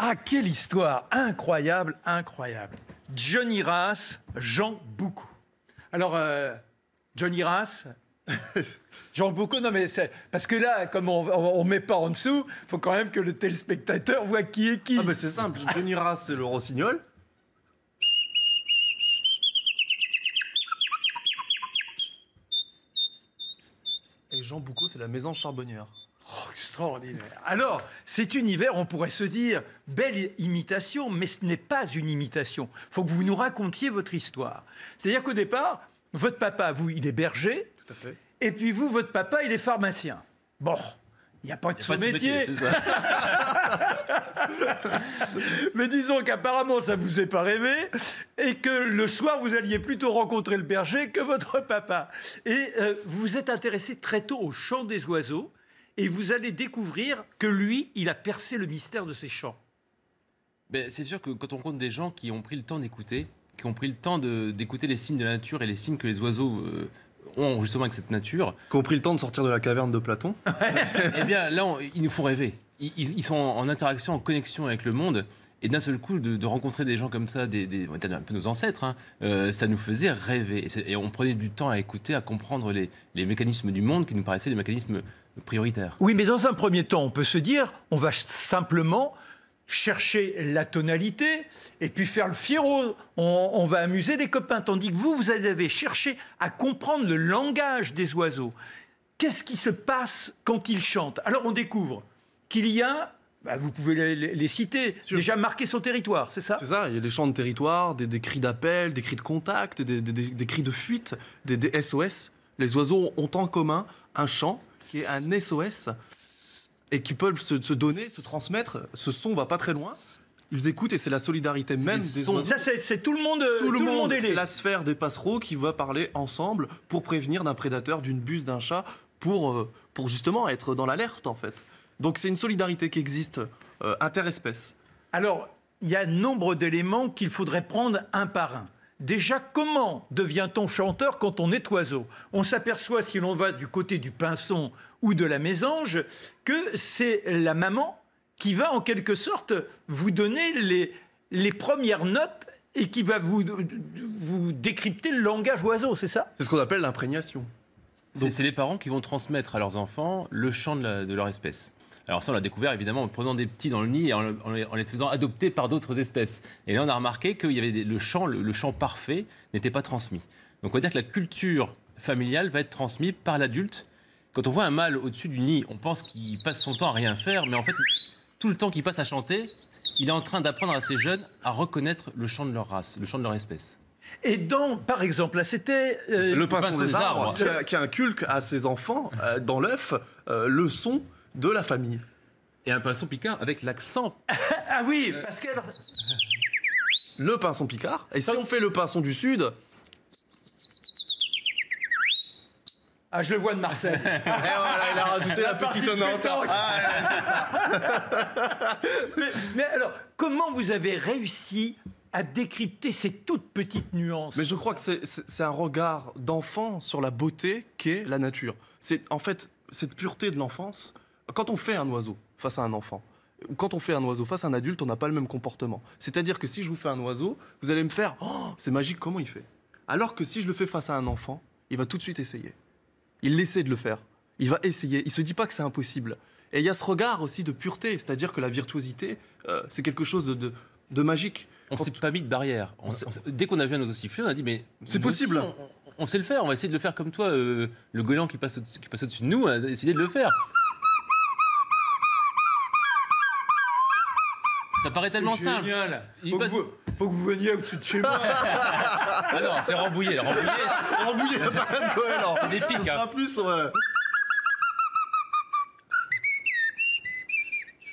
Ah, quelle histoire incroyable, incroyable. Johnny Rass, Jean Boucou. Alors, Johnny Rass, Jean Boucou, non mais c'est... Parce que là, comme on met pas en dessous, il faut quand même que le téléspectateur voit qui est qui. Ah bah c'est simple, Johnny Rass, c'est le rossignol. Et Jean Boucau, c'est la maison charbonnière. Oh, extraordinaire. Alors, cet univers, on pourrait se dire, belle imitation, mais ce n'est pas une imitation. Il faut que vous nous racontiez votre histoire. C'est-à-dire qu'au départ, votre papa, vous, il est berger. Tout à fait. Et puis vous, votre papa, il est pharmacien. Bon, il n'y a pas de sous-métier. C'est ça. Mais disons qu'apparemment, ça ne vous est pas rêvé et que le soir, vous alliez plutôt rencontrer le berger que votre papa. Et vous vous êtes intéressé très tôt au chant des oiseaux et vous allez découvrir que lui, il a percé le mystère de ces chants. Ben, c'est sûr que quand on rencontre des gens qui ont pris le temps d'écouter, qui ont pris le temps d'écouter les signes de la nature et les signes que les oiseaux ont justement avec cette nature. Qui ont pris le temps de sortir de la caverne de Platon. Eh bien là, ils nous font rêver. Ils sont en interaction, en connexion avec le monde. Et d'un seul coup, de rencontrer des gens comme ça, on était un peu nos ancêtres, hein, ça nous faisait rêver. Et on prenait du temps à écouter, à comprendre les mécanismes du monde qui nous paraissaient les mécanismes prioritaires. Oui, mais dans un premier temps, on peut se dire, on va simplement chercher la tonalité et puis faire le fiero. On va amuser les copains. Tandis que vous avez cherché à comprendre le langage des oiseaux. Qu'est-ce qui se passe quand ils chantent? Alors, on découvre qu'il y a... vous pouvez les citer. Déjà marquer son territoire, c'est ça? C'est ça, il y a des chants de territoire, des cris d'appel, des cris de contact, des cris de fuite, des SOS. Les oiseaux ont en commun un chant qui est un SOS et qui peuvent se donner, se transmettre. Ce son va pas très loin. Ils écoutent et c'est la solidarité même des oiseaux. Ça, c'est tout le monde. Tout le monde est C'est la sphère des passereaux qui va parler ensemble pour prévenir d'un prédateur, d'une buse, d'un chat, pour justement être dans l'alerte en fait. Donc c'est une solidarité qui existe interespèces. Alors, il y a nombre d'éléments qu'il faudrait prendre un par un. Déjà, comment devient-on chanteur quand on est oiseau? On s'aperçoit, si l'on va du côté du pinson ou de la mésange, que c'est la maman qui va en quelque sorte vous donner les premières notes et qui va vous décrypter le langage oiseau, c'est ça? C'est ce qu'on appelle l'imprégnation. C'est les parents qui vont transmettre à leurs enfants le chant de leur espèce. Alors ça, on l'a découvert évidemment en prenant des petits dans le nid et en les faisant adopter par d'autres espèces. Et là, on a remarqué qu'il y avait le chant parfait n'était pas transmis. Donc on va dire que la culture familiale va être transmise par l'adulte. Quand on voit un mâle au-dessus du nid, on pense qu'il passe son temps à rien faire, mais en fait, tout le temps qu'il passe à chanter, il est en train d'apprendre à ses jeunes à reconnaître le chant de leur race, le chant de leur espèce. Et par exemple, là, c'était... le pinson des arbres, qui inculque à ses enfants, dans l'œuf, le son de la famille. Et un pinson picard avec l'accent. Ah oui, parce que... Le pinson picard. Et si on fait le pinson du Sud... Ah, je le vois de Marseille. Et voilà, il a rajouté la petite nante. Ah, c'est ça. mais alors, comment vous avez réussi à décrypter ces toutes petites nuances? Mais je crois que c'est un regard d'enfant sur la beauté qu'est la nature. C'est en fait cette pureté de l'enfance. Quand on fait un oiseau face à un enfant, ou quand on fait un oiseau face à un adulte, on n'a pas le même comportement. C'est-à-dire que si je vous fais un oiseau, vous allez me faire « Oh, c'est magique, comment il fait ?» Alors que si je le fais face à un enfant, il va tout de suite essayer. Il essaie de le faire. Il va essayer. Il ne se dit pas que c'est impossible. Et il y a ce regard aussi de pureté, c'est-à-dire que la virtuosité, c'est quelque chose de magique. On ne s'est pas mis de barrière. Dès qu'on a vu un oiseau siffler, on a dit « mais c'est possible. Aussi, on sait le faire, on va essayer de le faire comme toi. Le goéland qui passe au-dessus de nous, on a essayé de le faire. » Ça paraît tellement simple. Génial. Faut que vous veniez au-dessus de chez moi. Ah non, c'est Rambouillet. Rambouillet, pas de goéland. C'est des pics. Ce sera plus...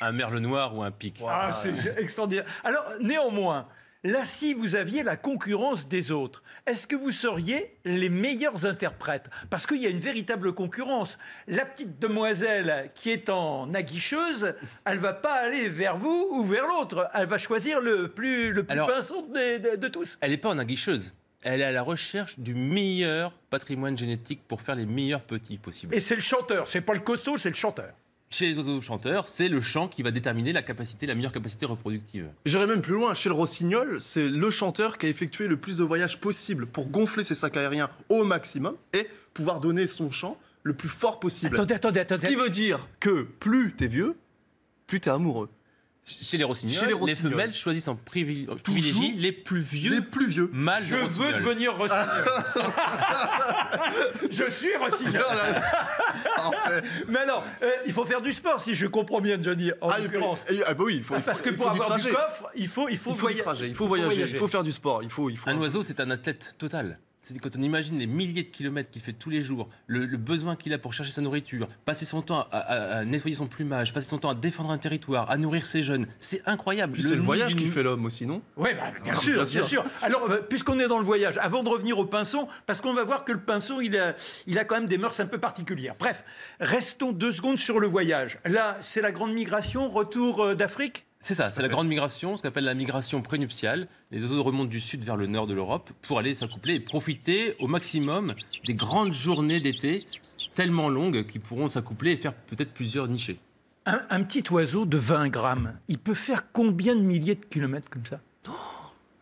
Un merle noir ou un pic. Wow. Ah, c'est extraordinaire. Alors, néanmoins, là, si vous aviez la concurrence des autres, est-ce que vous seriez les meilleurs interprètes? Parce qu'il y a une véritable concurrence. La petite demoiselle qui est en aguicheuse, elle va pas aller vers vous ou vers l'autre. Elle va choisir le plus pinson de tous. Elle n'est pas en aguicheuse. Elle est à la recherche du meilleur patrimoine génétique pour faire les meilleurs petits possibles. Et c'est le chanteur. C'est pas le costaud, c'est le chanteur. Chez les oiseaux chanteurs, c'est le chant qui va déterminer la meilleure capacité reproductive. J'irais même plus loin, chez le rossignol, c'est le chanteur qui a effectué le plus de voyages possible pour gonfler ses sacs aériens au maximum et pouvoir donner son chant le plus fort possible. Attendez. Ce qui veut dire que plus t'es vieux, plus t'es amoureux. Chez les rossignols, les femelles choisissent en privilégie les plus vieux mâles. Je veux devenir rossignol. Je suis rossignol. Mais alors, il faut faire du sport, si je comprends bien, Johnny, en l'occurrence. Bah oui, parce que pour avoir du coffre, il faut voyager, il faut faire du sport. Un oiseau, c'est un athlète total. C'est quand on imagine les milliers de kilomètres qu'il fait tous les jours, le besoin qu'il a pour chercher sa nourriture, passer son temps à nettoyer son plumage, passer son temps à défendre un territoire, à nourrir ses jeunes, c'est incroyable. Puis c'est le voyage qui fait l'homme aussi, non? Oui, bien sûr. Alors, puisqu'on est dans le voyage, avant de revenir au pinson, parce qu'on va voir que le pinson, il a quand même des mœurs un peu particulières. Bref, restons 2 secondes sur le voyage. Là, c'est la grande migration, retour d'Afrique? C'est ça, c'est la grande migration, ce qu'on appelle la migration prénuptiale. Les oiseaux remontent du sud vers le nord de l'Europe pour aller s'accoupler et profiter au maximum des grandes journées d'été tellement longues qu'ils pourront s'accoupler et faire peut-être plusieurs nichés. Un petit oiseau de 20 grammes, il peut faire combien de milliers de kilomètres comme ça?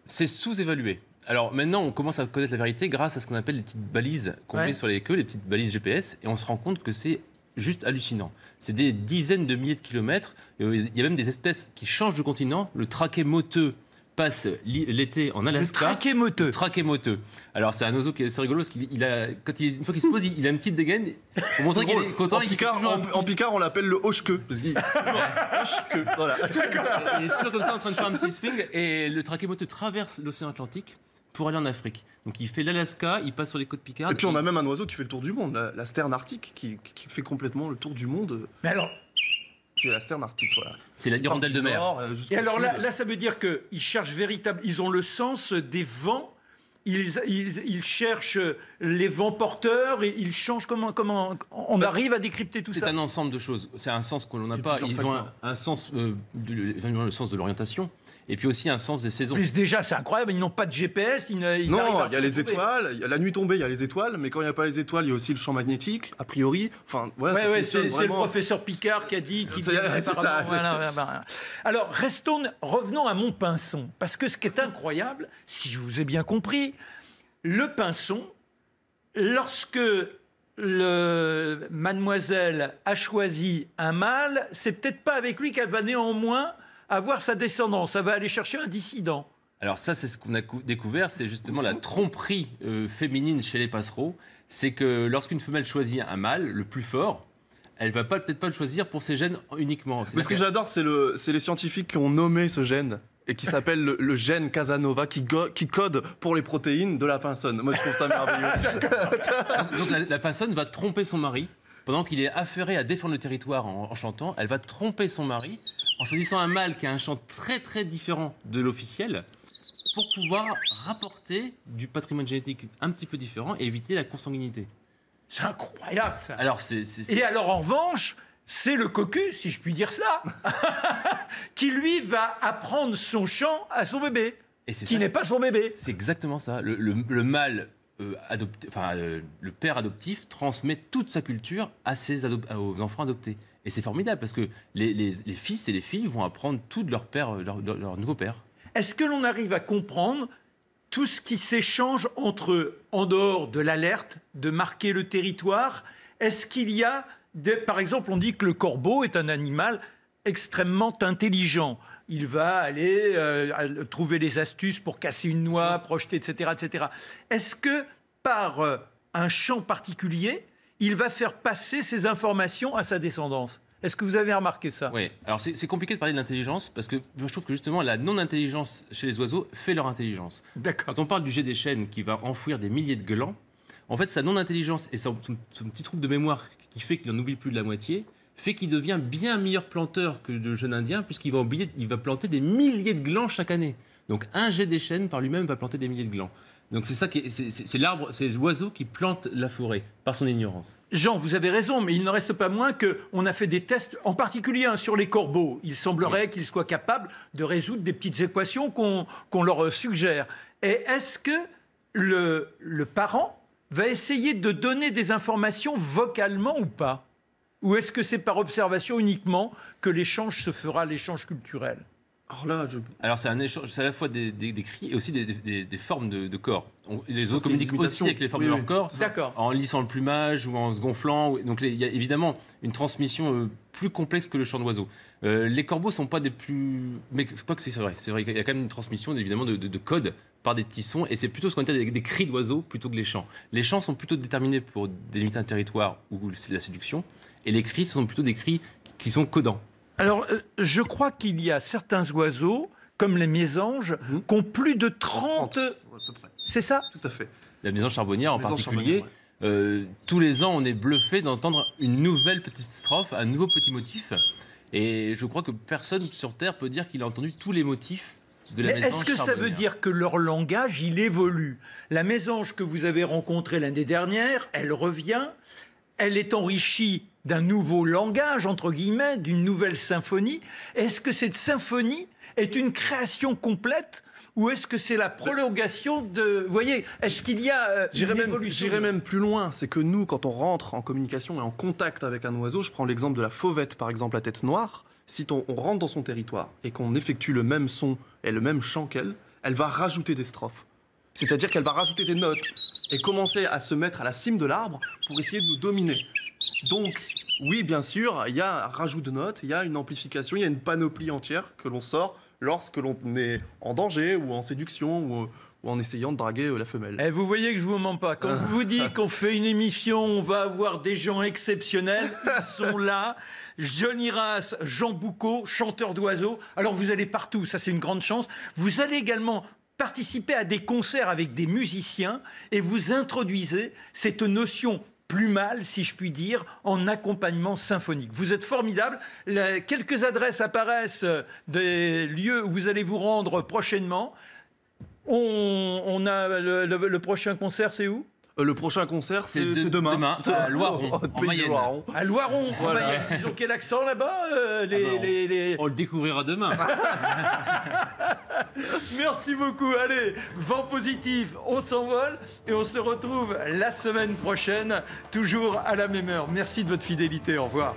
C'est sous-évalué. Alors maintenant, on commence à connaître la vérité grâce à ce qu'on appelle les petites balises qu'on met sur les queues, les petites balises GPS, et on se rend compte que c'est juste hallucinant. C'est des dizaines de milliers de kilomètres. Il y a même des espèces qui changent de continent. Le traquet moteux passe l'été en Alaska. Le traquet moteux. Alors c'est un oiseau qui est assez rigolo parce une fois qu'il se pose, il a une petite dégaine pour montrer qu'il est content. En Picard, on l'appelle le hoche-queue. Voilà. Il est toujours comme ça en train de faire un petit swing. Et le traquet moteux traverse l'océan Atlantique pour aller en Afrique. Donc il fait l'Alaska, il passe sur les côtes picardes. Et puis on a même un oiseau qui fait le tour du monde, la sterne arctique, qui fait complètement le tour du monde. Mais alors, c'est la sterne arctique, voilà. C'est la hirondelle de mer. Et alors là, ça veut dire qu'ils cherchent ils ont le sens des vents. Ils cherchent les vents porteurs et ils changent comment on arrive à décrypter tout ça. C'est un ensemble de choses. C'est un sens que l'on n'a pas. Ils ont un sens, le sens de l'orientation. Et puis aussi un sens des saisons. Plus déjà, c'est incroyable, ils n'ont pas de GPS. Non, il y a les étoiles, il y a la nuit tombée, il y a les étoiles, mais quand il n'y a pas les étoiles, il y a aussi le champ magnétique, a priori. Enfin, voilà, c'est le professeur Picard qui a dit. C'est ça. Voilà. Alors, revenons à mon pinson. Parce que ce qui est incroyable, si je vous ai bien compris, le pinson, lorsque mademoiselle a choisi un mâle, c'est peut-être pas avec lui qu'elle va néanmoins avoir sa descendance. Elle va aller chercher un dissident. Alors ça, c'est ce qu'on a découvert, c'est justement la tromperie féminine chez les passereaux. C'est que lorsqu'une femelle choisit un mâle, le plus fort, elle va peut-être pas le choisir pour ses gènes uniquement. Mais ce que j'adore, c'est les scientifiques qui ont nommé ce gène et qui s'appelle le gène Casanova, qui code pour les protéines de la pinsonne. Moi, je trouve ça merveilleux. Donc la pinsonne va tromper son mari. Pendant qu'il est affairé à défendre le territoire en chantant, elle va tromper son mari en choisissant un mâle qui a un chant très très différent de l'officiel pour pouvoir rapporter du patrimoine génétique un petit peu différent et éviter la consanguinité. C'est incroyable ça. Alors, Et alors en revanche, c'est le cocu, si je puis dire ça, qui lui va apprendre son chant à son bébé, qui n'est pas son bébé. C'est exactement ça. Le mâle le père adoptif transmet toute sa culture aux enfants adoptés. Et c'est formidable parce que les fils et les filles vont apprendre tout de leur père, leur nouveau père. Est-ce que l'on arrive à comprendre tout ce qui s'échange entre eux, en dehors de l'alerte, de marquer le territoire? Est-ce qu'il y a, par exemple, on dit que le corbeau est un animal extrêmement intelligent. Il va aller trouver les astuces pour casser une noix, projeter, etc., etc. Est-ce que par un chant particulier, il va faire passer ces informations à sa descendance? Est-ce que vous avez remarqué ça? Oui. Alors c'est compliqué de parler d'intelligence parce que je trouve que justement la non-intelligence chez les oiseaux fait leur intelligence. D'accord. Quand on parle du jet des chênes qui va enfouir des milliers de glands, en fait sa non-intelligence et son petit trouble de mémoire qui fait qu'il n'en oublie plus de la moitié fait qu'il devient bien meilleur planteur que le jeune Indien puisqu'il va planter des milliers de glands chaque année. Donc un jet des chênes par lui-même va planter des milliers de glands. Donc c'est l'arbre, c'est l'oiseau qui plante la forêt par son ignorance. Jean, vous avez raison, mais il n'en reste pas moins qu'on a fait des tests, en particulier sur les corbeaux. Il semblerait qu'ils soient capables de résoudre des petites équations qu'on leur suggère. Et est-ce que le parent va essayer de donner des informations vocalement ou pas? Ou est-ce que c'est par observation uniquement que l'échange se fera, l'échange culturel? Alors c'est un échange, c'est à la fois des cris et aussi des formes de corps. Les oiseaux communiquent aussi avec les formes de leur corps, en lissant le plumage ou en se gonflant. Donc il y a évidemment une transmission plus complexe que le chant d'oiseau. Les corbeaux sont pas des plus... Mais quoi que c'est vrai, qu'il y a quand même une transmission évidemment de codes par des petits sons, et c'est plutôt ce qu'on appelle des cris d'oiseaux plutôt que les chants. Les chants sont plutôt déterminés pour délimiter un territoire ou c'est de la séduction, et les cris sont plutôt des cris qui sont codants. Alors, je crois qu'il y a certains oiseaux, comme les mésanges, qui ont plus de 30... C'est ça? Tout à fait. La mésange charbonnière en particulier, tous les ans, on est bluffé d'entendre une nouvelle petite strophe, un nouveau petit motif. Et je crois que personne sur Terre peut dire qu'il a entendu tous les motifs de la mésange charbonnière. Est-ce que ça veut dire que leur langage, il évolue? La mésange que vous avez rencontrée l'année dernière, elle revient, elle est enrichie d'un nouveau langage, entre guillemets, d'une nouvelle symphonie. Est-ce que cette symphonie est une création complète ou est-ce que c'est la prolongation de... Vous voyez, est-ce qu'il y a une évolution? J'irais même plus loin. C'est que nous, quand on rentre en communication et en contact avec un oiseau, je prends l'exemple de la fauvette, par exemple, à tête noire, si on rentre dans son territoire et qu'on effectue le même son et le même chant qu'elle, elle va rajouter des strophes. C'est-à-dire qu'elle va rajouter des notes et commencer à se mettre à la cime de l'arbre pour essayer de nous dominer. Donc, oui, bien sûr, il y a un rajout de notes, il y a une amplification, il y a une panoplie entière que l'on sort lorsque l'on est en danger ou en séduction ou en essayant de draguer la femelle. Et vous voyez que je vous mens pas. Quand je vous dis qu'on fait une émission, on va avoir des gens exceptionnels, ils sont là. Johnny Rass, Jean Boucaud, chanteur d'oiseaux. Alors vous allez partout, ça c'est une grande chance. Vous allez également participer à des concerts avec des musiciens et vous introduisez cette notion plumale, si je puis dire, en accompagnement symphonique. Vous êtes formidable. Quelques adresses apparaissent des lieux où vous allez vous rendre prochainement. On a le prochain concert, c'est où? Le prochain concert, c'est demain. Demain, à Loiron, en Mayenne. À Loiron, en Mayenne. Ils ont quel accent là-bas On le découvrira demain. Merci beaucoup. Allez, vent positif, on s'envole et on se retrouve la semaine prochaine, toujours à la même heure. Merci de votre fidélité. Au revoir.